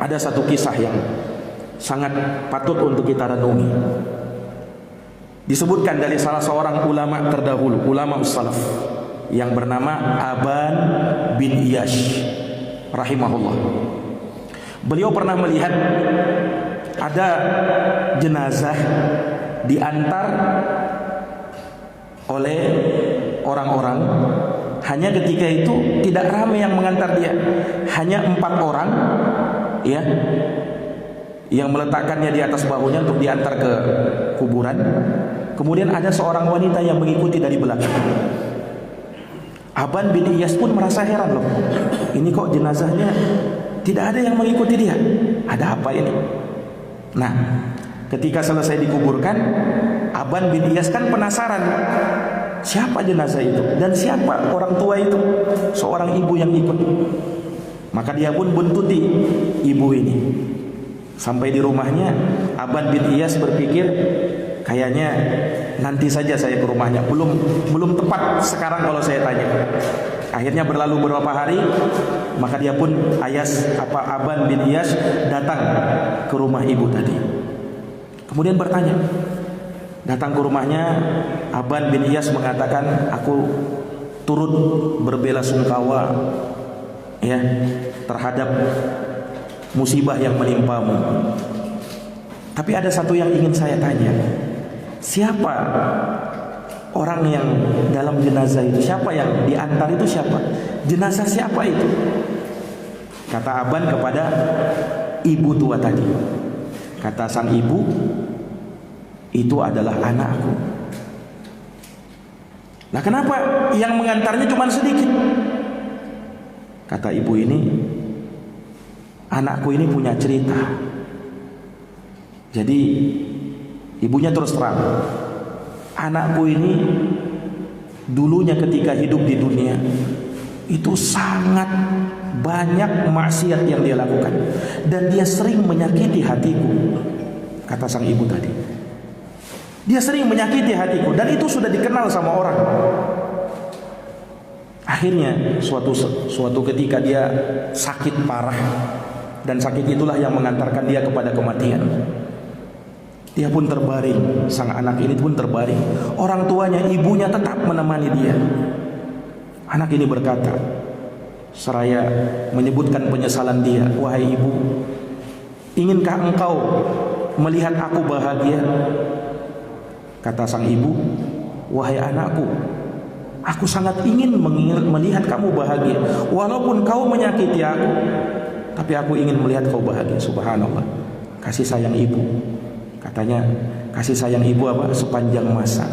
ada satu kisah yang sangat patut untuk kita renungi. Disebutkan dari salah seorang ulama terdahulu, ulama salaf, yang bernama Aban bin Iyash rahimahullah. Beliau pernah melihat ada jenazah diantar oleh orang-orang. Hanya ketika itu tidak ramai yang mengantar dia, hanya 4 orang, ya, yang meletakkannya di atas bahunya untuk diantar ke kuburan. Kemudian ada seorang wanita yang mengikuti dari belakang. Aban bin Iyas pun merasa heran, loh, ini kok jenazahnya tidak ada yang mengikuti dia, ada apa ini? Nah, ketika selesai dikuburkan, Aban bin Iyas kan penasaran, siapa jenazah itu dan siapa orang tua itu, seorang ibu yang ikut. Maka dia pun buntuti ibu ini. Sampai di rumahnya, Aban bin Iyas berpikir, kayaknya nanti saja saya ke rumahnya, belum tepat sekarang kalau saya tanya. Akhirnya berlalu beberapa hari, maka dia pun Aban bin Iyas datang ke rumah ibu tadi. Kemudian bertanya, datang ke rumahnya, Aban bin Iyas mengatakan, aku turut berbelasungkawa, ya, terhadap musibah yang menimpamu. Tapi ada satu yang ingin saya tanya, siapa orang yang dalam jenazah itu? Siapa yang diantar itu siapa? Jenazah siapa itu? Kata Aban kepada ibu tua tadi. Kata sang ibu, itu adalah anakku. Nah, kenapa yang mengantarnya cuma sedikit? Kata ibu ini, anakku ini punya cerita. Jadi ibunya terus terang, anakku ini dulunya ketika hidup di dunia itu sangat banyak maksiat yang dia lakukan, dan dia sering menyakiti hatiku. Kata sang ibu tadi, dia sering menyakiti hatiku, dan itu sudah dikenal sama orang. Akhirnya suatu ketika dia sakit parah, dan sakit itulah yang mengantarkan dia kepada kematian. Dia pun terbaring, sang anak ini pun terbaring. Orang tuanya, ibunya tetap menemani dia. Anak ini berkata, seraya menyebutkan penyesalan dia, wahai ibu, inginkah engkau melihat aku bahagia? Kata sang ibu, wahai anakku, aku sangat ingin melihat kamu bahagia. Walaupun kau menyakiti aku, tapi aku ingin melihat kau bahagia. Subhanallah, kasih sayang ibu. Katanya kasih sayang ibu apa? Sepanjang masa.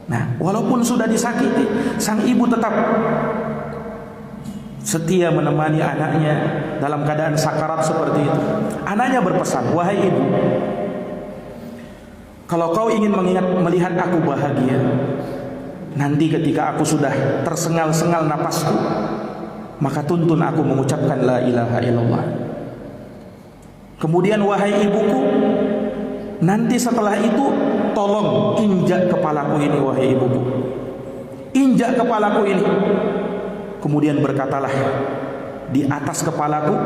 Nah, walaupun sudah disakiti, sang ibu tetap setia menemani anaknya dalam keadaan sakarat seperti itu. Anaknya berpesan, wahai ibu, kalau kau ingin melihat aku bahagia, nanti ketika aku sudah tersengal-sengal napasku, maka tuntun aku mengucapkan la ilaha illallah. Kemudian wahai ibuku, nanti setelah itu tolong injak kepalaku ini, wahai ibuku, injak kepalaku ini. Kemudian berkatalah di atas kepalaku,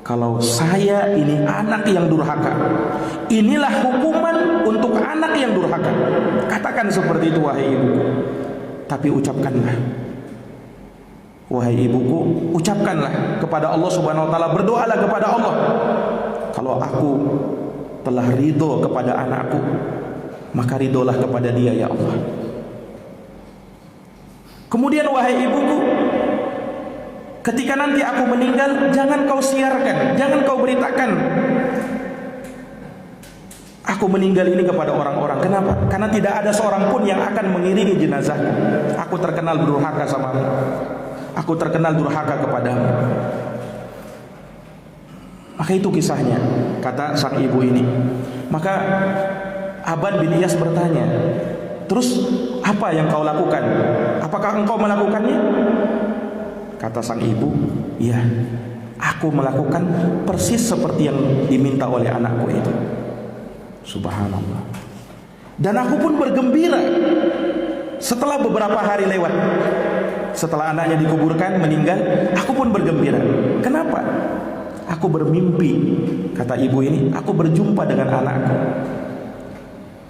kalau saya ini anak yang durhaka, inilah hukuman untuk anak yang durhaka. Katakan seperti itu, wahai ibuku. Tapi ucapkanlah, wahai ibuku, ucapkanlah kepada Allah Subhanahu wa taala, berdoalah kepada Allah, kalau aku telah ridho kepada anakku, maka ridholah kepada dia ya Allah. Kemudian wahai ibuku, ketika nanti aku meninggal, jangan kau siarkan, jangan kau beritakan aku meninggal ini kepada orang-orang. Kenapa? Karena tidak ada seorang pun yang akan mengiringi jenazahku. Aku terkenal durhaka samamu, aku terkenal durhaka kepadamu. Maka itu kisahnya, kata sang ibu ini. Maka Aban bin Iyas bertanya, terus apa yang kau lakukan? Apakah engkau melakukannya? Kata sang ibu, iya, aku melakukan persis seperti yang diminta oleh anakku itu. Subhanallah. Dan aku pun bergembira setelah beberapa hari lewat. Setelah anaknya dikuburkan, meninggal, aku pun bergembira. Kenapa? Aku bermimpi, kata ibu ini, aku berjumpa dengan anakku.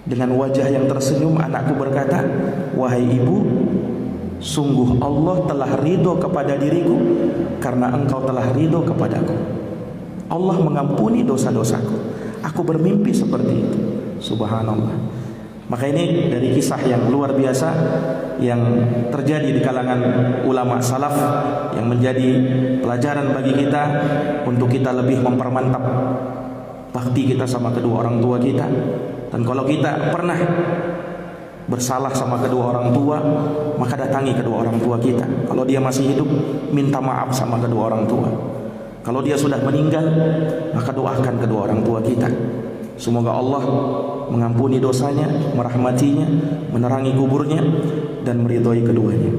Dengan wajah yang tersenyum, anakku berkata, wahai ibu, sungguh Allah telah ridho kepada diriku karena engkau telah ridho kepadaku. Allah mengampuni dosa-dosaku. Aku bermimpi seperti itu. Subhanallah. Maka ini dari kisah yang luar biasa yang terjadi di kalangan ulama salaf, yang menjadi pelajaran bagi kita untuk kita lebih mempermantap bakti kita sama kedua orang tua kita. Dan kalau kita pernah bersalah sama kedua orang tua, maka datangi kedua orang tua kita. Kalau dia masih hidup, minta maaf sama kedua orang tua. Kalau dia sudah meninggal, maka doakan kedua orang tua kita. Semoga Allah mengampuni dosanya, merahmatinya, menerangi kuburnya, dan meridhoi keduanya.